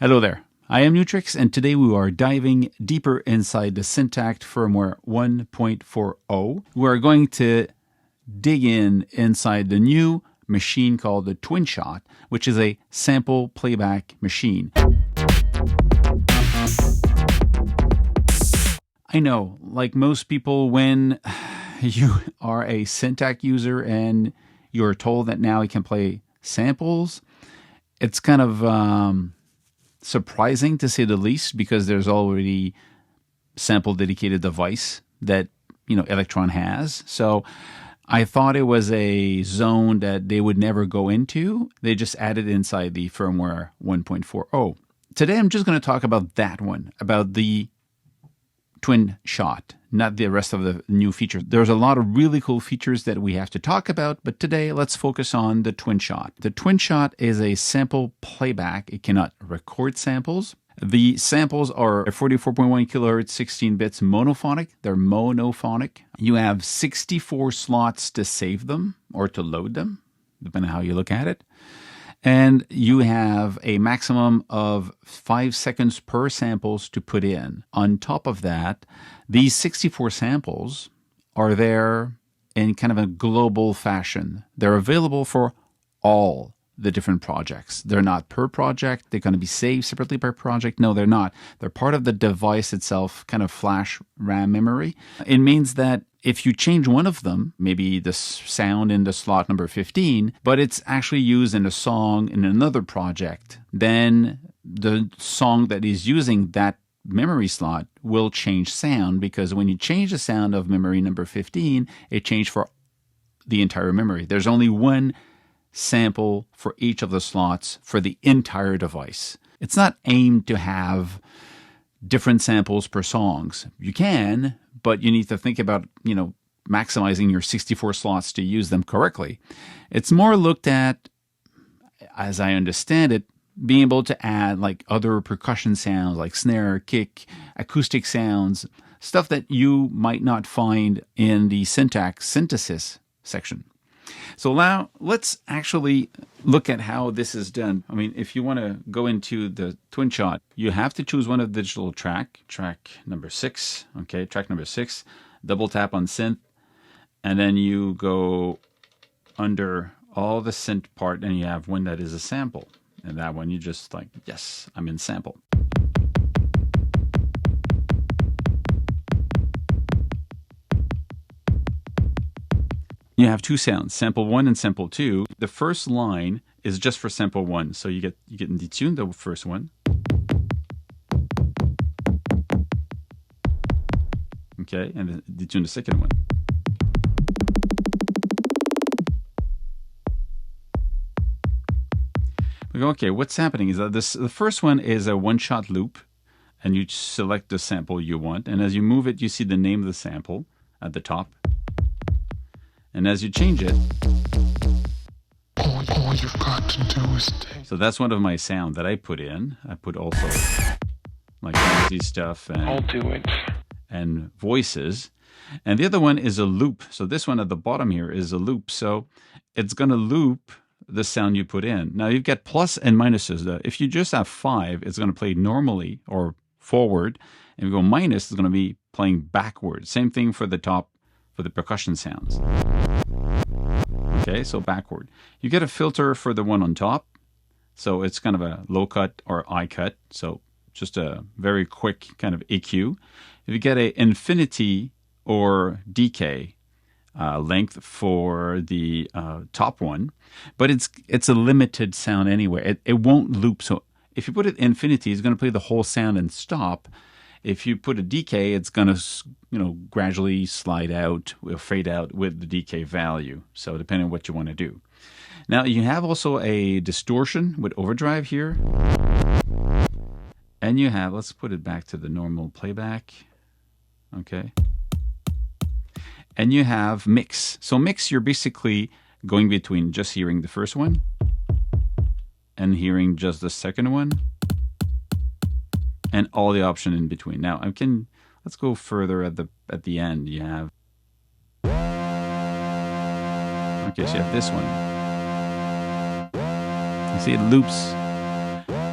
Hello there. I am Nu-Trix, and today we are diving deeper inside the Syntakt firmware 1.40. We're going to dig inside the new machine called the TwinShot, which is a sample playback machine. I know, like most people, when you are a Syntakt user and you're told that now you can play samples, it's kind of surprising to say the least, because there's already sample dedicated device that Electron has. So I thought it was a zone that they would never go into. They just added inside the firmware 1.40. Today I'm just going to talk about that one, about the TwinShot, not the rest of the new features. There's a lot of really cool features that we have to talk about, but today let's focus on the TwinShot. The TwinShot is a sample playback. It cannot record samples. The samples are 44.1 kilohertz, 16 bits monophonic. They're monophonic. You have 64 slots to save them or to load them, depending on how you look at it. And you have a maximum of 5 seconds per samples to put in. On top of that, these 64 samples are there in kind of a global fashion. They're available for all the different projects. They're not per project. They're going to be saved separately per project. No, they're not. They're part of the device itself, kind of flash RAM memory. It means that if you change one of them, maybe the sound in the slot number 15, but it's actually used in a song in another project, then the song that is using that memory slot will change sound, because when you change the sound of memory number 15, it changed for the entire memory. There's only one sample for each of the slots for the entire device. It's not aimed to have different samples per songs. You can, but you need to think about, maximizing your 64 slots to use them correctly. It's more looked at, as I understand it, being able to add like other percussion sounds like snare, kick, acoustic sounds, stuff that you might not find in the Syntakt synthesis section. So now let's actually look at how this is done. I mean, if you want to go into the TwinShot, you have to choose one of the digital track number 6. Okay, track number 6. Double tap on synth, and then you go under all the synth part, and you have one that is a sample. And that one you just like, yes, I'm in sample. You have two sounds, sample 1 and sample 2. The first line is just for sample 1. So you get in detune the first one. Okay, and then detune the second one. We go, okay, what's happening is that the first one is a one-shot loop, and you select the sample you want, and as you move it, you see the name of the sample at the top. And as you change it, all you've got to do is so that's one of my sound that I put in. I put also like noisy stuff and I'll do it. And voices. And the other one is a loop. So this one at the bottom here is a loop. So it's going to loop the sound you put in. Now you've got plus and minuses. If you just have 5, it's going to play normally or forward. And if you go minus, it's going to be playing backward. Same thing for the top, for the percussion sounds. Okay, so backward. You get a filter for the one on top. So it's kind of a low cut or high cut. So just a very quick kind of EQ. If you get a infinity or decay length for the top one, but it's a limited sound anyway. It won't loop. So if you put it infinity, it's going to play the whole sound and stop. If you put a decay, it's going to gradually slide out or fade out with the decay value. So depending on what you want to do. Now you have also a distortion with overdrive here. And you have, let's put it back to the normal playback. Okay. And you have mix. So mix, you're basically going between just hearing the first one and hearing just the second one. And all the option in between. Now let's go further at the end. You have, okay, so you have this one. You see it loops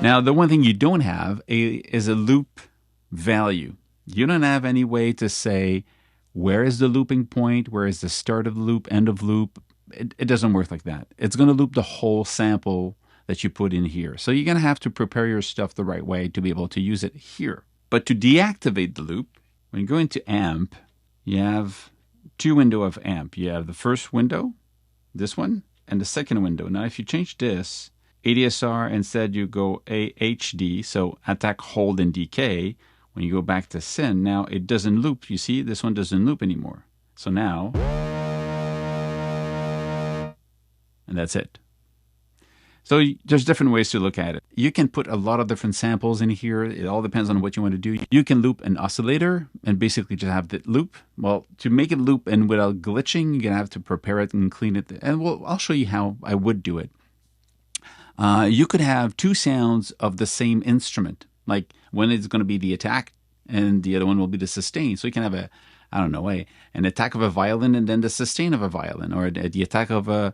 Now, the one thing you don't have is a loop value. You don't have any way to say where is the looping point, where is the start of the loop, end of loop. It doesn't work like that. It's going to loop the whole sample that you put in here. So you're going to have to prepare your stuff the right way to be able to use it here. But to deactivate the loop, when you go into amp, you have two windows of amp. You have the first window, this one, and the second window. Now, if you change this, ADSR, instead you go AHD, so attack, hold, and decay. When you go back to syn, now it doesn't loop. You see, this one doesn't loop anymore. So now, and that's it. So there's different ways to look at it. You can put a lot of different samples in here. It all depends on what you want to do. You can loop an oscillator and basically just have it loop. Well, to make it loop and without glitching, you're going to have to prepare it and clean it. And I'll show you how I would do it. You could have two sounds of the same instrument. Like one is going to be the attack and the other one will be the sustain. So you can have an attack of a violin and then the sustain of a violin, or the attack of a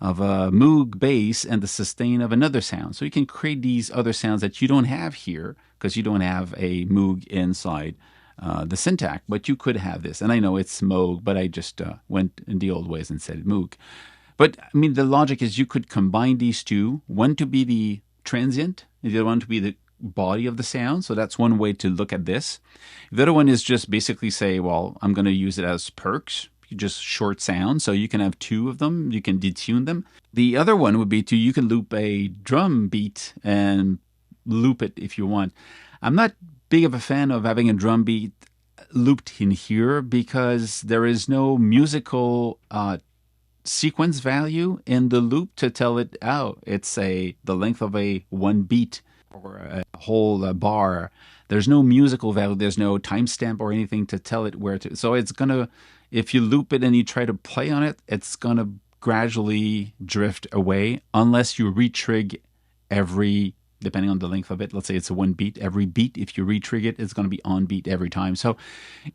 Moog bass and the sustain of another sound. So you can create these other sounds that you don't have here because you don't have a Moog inside the Syntakt, but you could have this. And I know it's Moog, but I just went in the old ways and said Moog. But I mean, the logic is you could combine these two, one to be the transient, the other one to be the body of the sound. So that's one way to look at this. The other one is just basically say, well, I'm going to use it as perks. Just short sound, so you can have two of them. You can detune them. The other one would be you can loop a drum beat and loop it if you want. I'm not big of a fan of having a drum beat looped in here because there is no musical sequence value in the loop to tell it, oh, it's the length of a one beat or a whole bar. There's no musical value. There's no timestamp or anything to tell it where to. So it's gonna, if you loop it and you try to play on it, it's gonna gradually drift away unless you retrig every, depending on the length of it. Let's say it's a one beat. Every beat, if you retrig it, it's gonna be on beat every time. So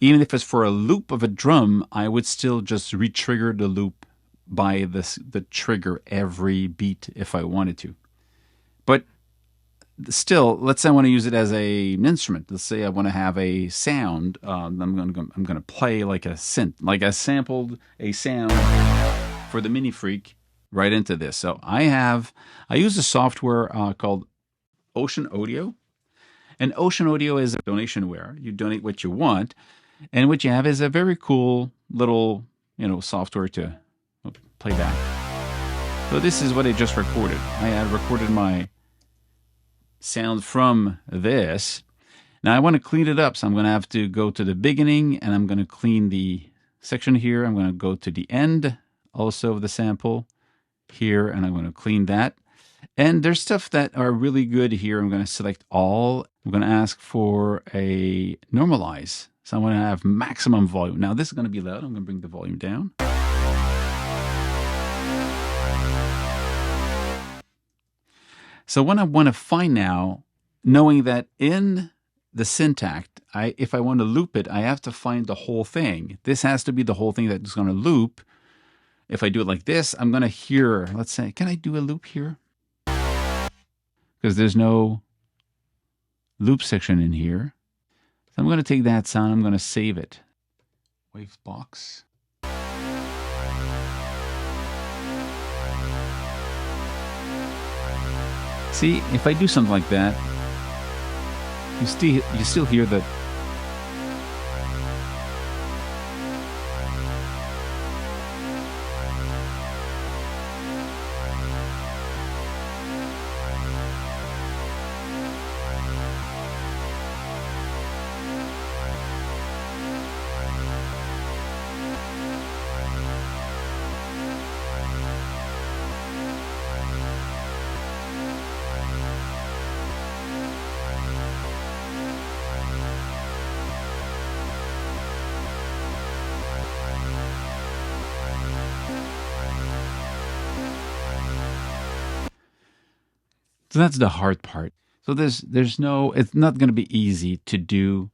even if it's for a loop of a drum, I would still just retrigger the loop by the trigger every beat if I wanted to. But still, let's say I want to use it as an instrument. Let's say I want to have a sound. I'm going to play like a synth, like I sampled a sound for the Mini Freak right into this. So I use a software called Ocean Audio, and Ocean Audio is a donationware. You donate what you want, and what you have is a very cool little software to play back. So this is what I just recorded. I had recorded my sound from this. Now I want to clean it up, so I'm going to have to go to the beginning and I'm going to clean the section here. I'm going to go to the end also of the sample here and I'm going to clean that. And there's stuff that are really good here. I'm going to select all. I'm going to ask for a normalize. So I want to have maximum volume. Now this is going to be loud. I'm going to bring the volume down. So what I want to find now, knowing that in the Syntakt, if I want to loop it, I have to find the whole thing. This has to be the whole thing that's going to loop. If I do it like this, I'm going to hear, let's say, can I do a loop here? Because there's no loop section in here. So I'm going to take that sound, I'm going to save it. Wave box. See, if I do something like that, you still hear the So that's the hard part. So there's no, it's not going to be easy to do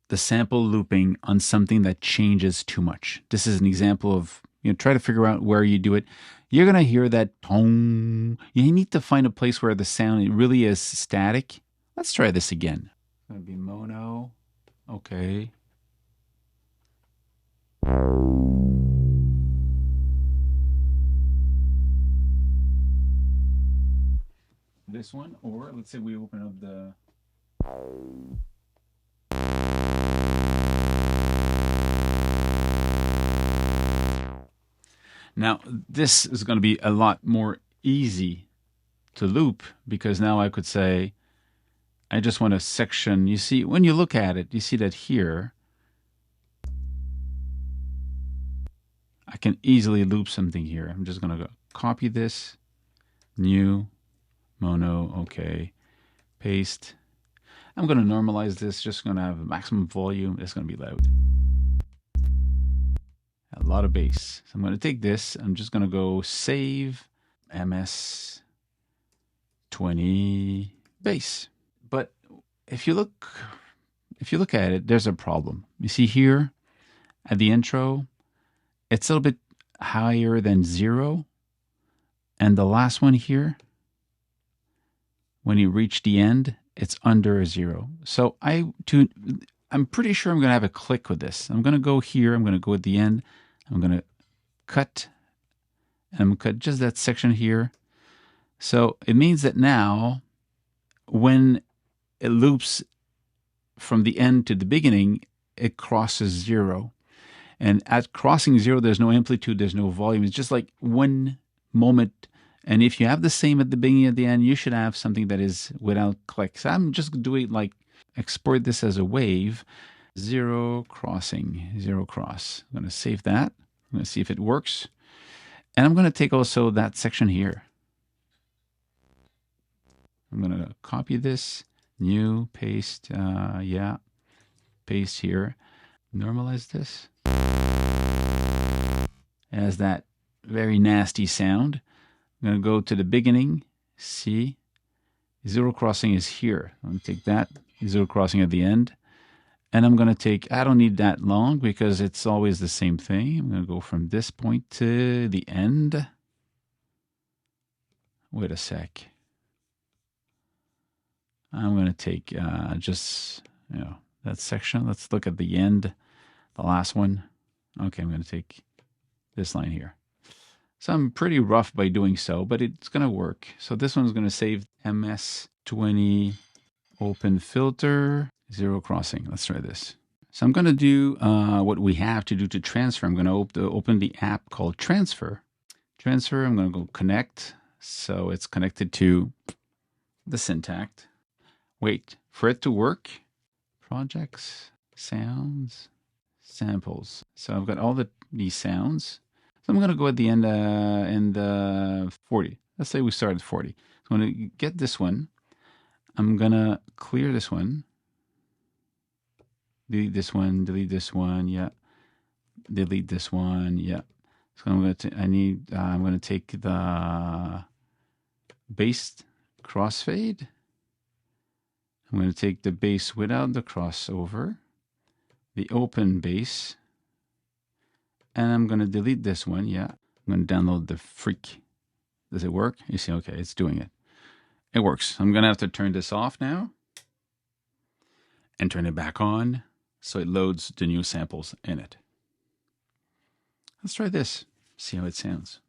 the sample looping on something that changes too much. This is an example of try to figure out where you do it. You're going to hear that tone. You need to find a place where the sound really is static. Let's try this again. It's going to be mono. Okay. This one, or let's say we open up the... Now, this is going to be a lot more easy to loop because now I could say, I just want a section. You see, when you look at it, you see that here, I can easily loop something here. I'm just going to go copy this, new, mono, okay, paste. I'm going to normalize this, just going to have a maximum volume. It's going to be loud. A lot of bass. So I'm going to take this. I'm just going to go save MS20 bass. But if you look at it, there's a problem. You see here at the intro, it's a little bit higher than 0. And the last one here, when you reach the end, it's under 0. So I'm pretty sure I'm going to have a click with this. I'm going to go here. I'm going to go at the end. I'm going to cut. And I'm going to cut just that section here. So it means that now, when it loops from the end to the beginning, it crosses 0. And at crossing 0, there's no amplitude, there's no volume. It's just like one moment. And if you have the same at the beginning and the end, you should have something that is without clicks. I'm just doing like export this as a wave. 0 crossing, 0 cross. I'm going to save that. I'm going to see if it works. And I'm going to take also that section here. I'm going to copy this, new, paste, yeah, paste here. Normalize this. It has that very nasty sound. I'm going to go to the beginning, see, 0 crossing is here. I'm going to take that, 0 crossing at the end. And I'm going to take, I don't need that long because it's always the same thing. I'm going to go from this point to the end. Wait a sec. I'm going to take just, that section. Let's look at the end, the last one. Okay, I'm going to take this line here. So I'm pretty rough by doing so, but it's going to work. So this one's going to save MS20 open filter, 0 crossing. Let's try this. So I'm going to do what we have to do to transfer. I'm going to open the app called Transfer. Transfer, I'm going to go connect. So it's connected to the Syntakt. Wait for it to work. Projects, sounds, samples. So I've got all these sounds. So I'm going to go at the end in 40. Let's say we start at 40. So I'm going to get this one. I'm going to clear this one. Delete this one, yeah. Delete this one, yeah. So I'm going to take the bass crossfade. I'm going to take the bass without the crossover, the open bass, and I'm going to delete this one, yeah. I'm going to download the freak. Does it work? You see, okay, it's doing it. It works. I'm going to have to turn this off now and turn it back on so it loads the new samples in it. Let's try this, see how it sounds.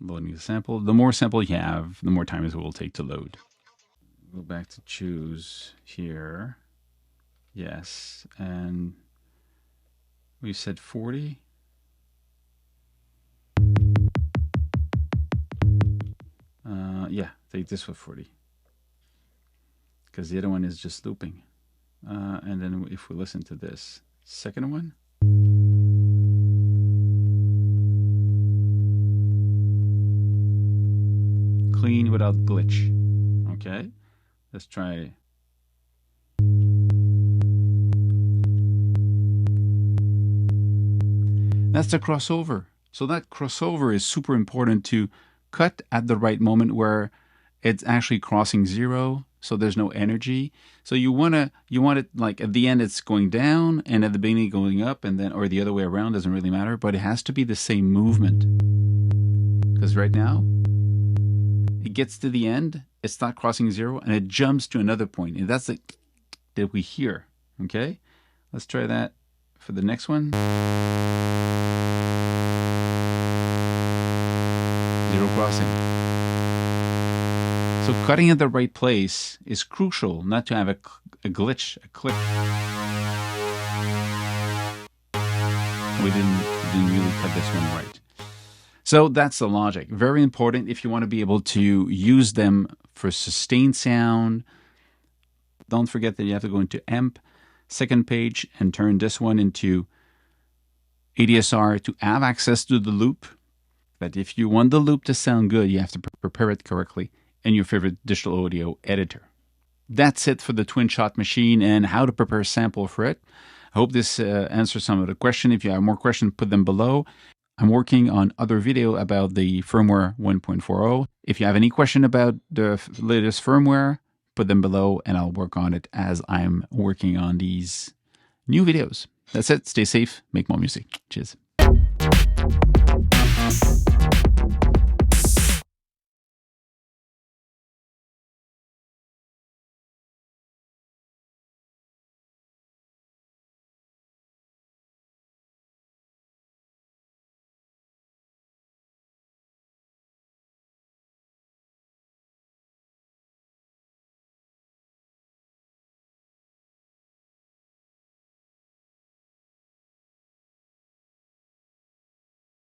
Loading the sample. The more sample you have, the more time it will take to load. Go back to choose here. Yes, and we said 40. Yeah, take this for 40. Because the other one is just looping. And then if we listen to this second one. Clean without glitch. Okay, let's try. That's the crossover. So that crossover is super important to cut at the right moment where it's actually crossing 0 so there's no energy. So you want it like at the end it's going down and at the beginning going up, and then, or the other way around, doesn't really matter, but it has to be the same movement. Because right now it gets to the end, it's not crossing 0, and it jumps to another point, and that's the that we hear. Okay, let's try that for the next one. 0 crossing. So cutting at the right place is crucial, not to have a glitch, a click. We didn't really cut this one right. So that's the logic. Very important if you want to be able to use them for sustained sound. Don't forget that you have to go into amp, second page, and turn this one into ADSR to have access to the loop. But if you want the loop to sound good, you have to prepare it correctly in your favorite digital audio editor. That's it for the TwinShot machine and how to prepare a sample for it. I hope this answers some of the question. If you have more questions, put them below. I'm working on other video about the firmware 1.40. If you have any question about the latest firmware, put them below and I'll work on it as I'm working on these new videos. That's it. Stay safe. Make more music. Cheers.